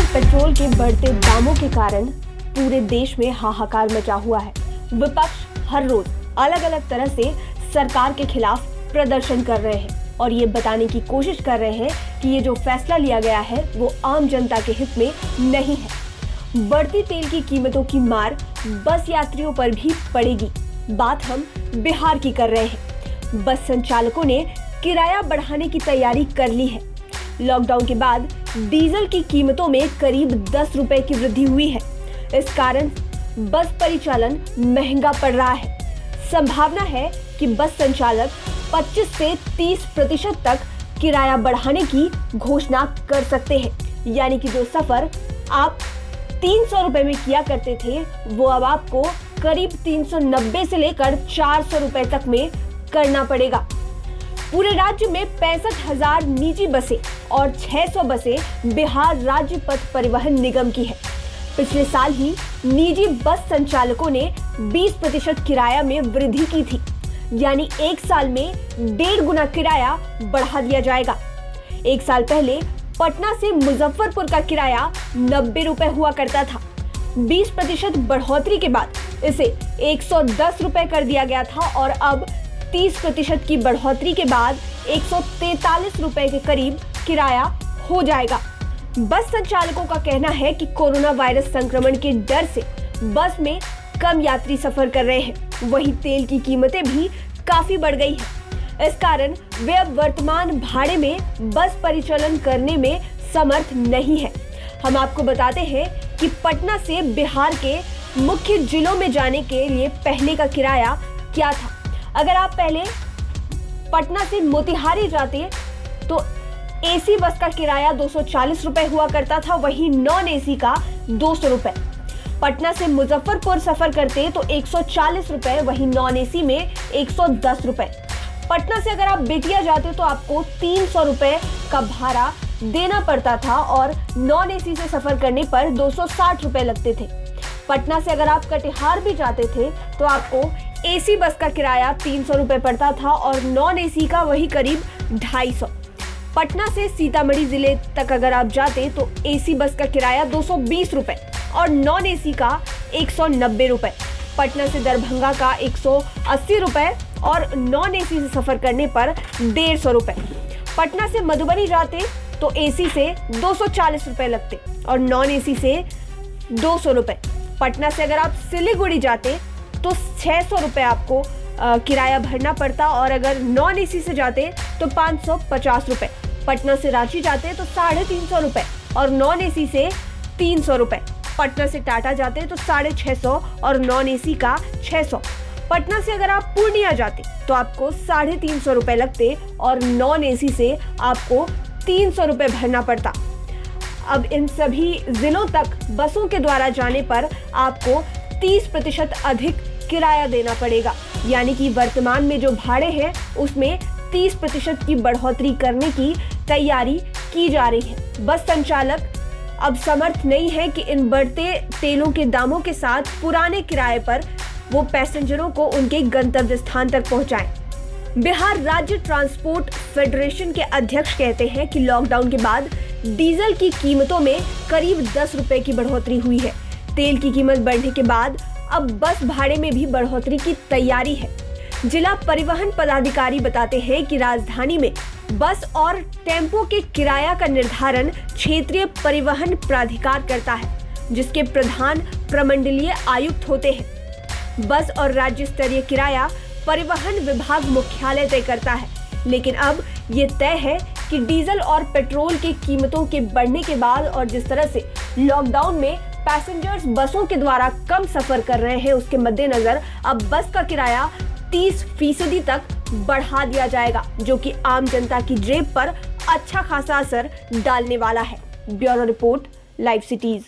Petrol के बढ़ते दामों के कारण पूरे देश में हाहाकार मचा हुआ है। विपक्ष हर रोज अलग अलग तरह से सरकार के खिलाफ प्रदर्शन कर रहे हैं और ये बताने की कोशिश कर रहे हैं कि ये जो फैसला लिया गया है वो आम जनता के हित में नहीं है। बढ़ती तेल की कीमतों की मार बस यात्रियों पर भी पड़ेगी। बात हम बिहार की कर रहे हैं। बस संचालकों ने किराया बढ़ाने की तैयारी कर ली है। लॉकडाउन के बाद डीजल की कीमतों में करीब 10 रुपए की वृद्धि हुई है। इस कारण बस परिचालन महंगा पड़ रहा है। संभावना है कि बस संचालक 25 से 30% तक किराया बढ़ाने की घोषणा कर सकते हैं। यानी कि जो सफर आप 300 रुपए में किया करते थे वो अब आपको करीब 390 से लेकर 400 रुपए तक में करना पड़ेगा। पूरे राज्य में 65,000 निजी बसें और 600 बसें बिहार राज्य पथ परिवहन निगम की है। पिछले साल ही निजी बस संचालकों ने 20% किराया में वृद्धि की थी, यानी एक साल में 1.5 गुना किराया बढ़ा दिया जाएगा। एक साल पहले पटना से मुजफ्फरपुर का किराया 90 रुपए हुआ करता था। 20% बढ़ोतरी के बाद इसे 110 रुपए कर दिया गया था और अब 30% की बढ़ोतरी के बाद 143 रुपए के करीब किराया हो जाएगा। बस संचालकों का कहना है कि कोरोना वायरस संक्रमण के डर से बस में कम यात्री सफर कर रहे हैं। वहीं तेल की कीमतें भी काफी बढ़ गई हैं। इस कारण वे अब वर्तमान भाड़े में बस परिचालन करने में समर्थ नहीं है। हम आपको बताते हैं कि पटना से बिहार के मुख्य जिलों में जाने के लिए पहले का किराया क्या था। अगर आप पहले पटना से मोतिहारी जाते तो एसी बस का किराया 240 रुपए हुआ करता था, वहीं नॉन एसी का 200 रुपए। पटना से मुजफ्फरपुर सफर करते तो 140 रुपए, वहीं नॉन एसी में 110 रुपए। पटना से अगर आप बेतिया जाते तो आपको 300 रुपए का भाड़ा देना पड़ता था और नॉन एसी से सफर करने पर 260 रुपए लगते थे। पटना से अगर आप कटिहार भी जाते थे तो आपको एसी बस का किराया 300 रुपए पड़ता था और नॉन एसी का वही करीब 250। पटना से सीतामढ़ी जिले तक अगर आप जाते तो एसी बस का किराया 220 रुपए और नॉन एसी का 190 रुपए। पटना से दरभंगा का 180 रुपए और नॉन एसी से सफर करने पर 150 रुपए। पटना से मधुबनी जाते तो एसी से 240 रुपए लगते और नॉन एसी से 200 रुपए। पटना से अगर आप सिलीगुड़ी जाते तो 600 रुपए आपको किराया भरना पड़ता और अगर नॉन एसी से जाते तो 550 रुपए। पटना से रांची जाते तो 350 रुपए और नॉन एसी से 300 रुपए। पटना से टाटा जाते तो 650 और नॉन एसी का 600। पटना से अगर आप पूर्णिया जाते तो आपको 350 रुपए लगते और नॉन एसी से आपको 300 रुपए भरना पड़ता। अब इन सभी जिलों तक बसों के द्वारा जाने पर आपको 30% अधिक किराया देना पड़ेगा। यानी कि वर्तमान में जो भाड़े हैं उसमें 30% की बढ़ोतरी करने की तैयारी की जा रही है। बस संचालक अब समर्थ नहीं है कि इन बढ़ते तेलों के दामों के साथ पुराने किराए पर वो पैसेंजरों को उनके गंतव्य स्थान तक पहुंचाएं। बिहार राज्य ट्रांसपोर्ट फेडरेशन के अध्यक्ष कहते हैं कि लॉकडाउन के बाद डीजल की कीमतों में करीब 10 रुपए की बढ़ोतरी हुई है। तेल की कीमत बढ़ने के बाद अब बस भाड़े में भी बढ़ोतरी की तैयारी है। जिला परिवहन पदाधिकारी बताते हैं कि राजधानी में बस और टेम्पो के किराया का निर्धारण क्षेत्रीय परिवहन प्राधिकार करता है, जिसके प्रधान प्रमंडलीय आयुक्त होते हैं। बस और राज्य स्तरीय किराया परिवहन विभाग मुख्यालय तय करता है, लेकिन अब ये तय है कि डीजल और पेट्रोल की कीमतों के बढ़ने के बाद और जिस तरह से लॉकडाउन में पैसेंजर्स बसों के द्वारा कम सफर कर रहे हैं उसके मद्देनजर अब बस का किराया 30% तक बढ़ा दिया जाएगा, जो कि आम जनता की जेब पर अच्छा खासा असर डालने वाला है। Bureau report, live cities.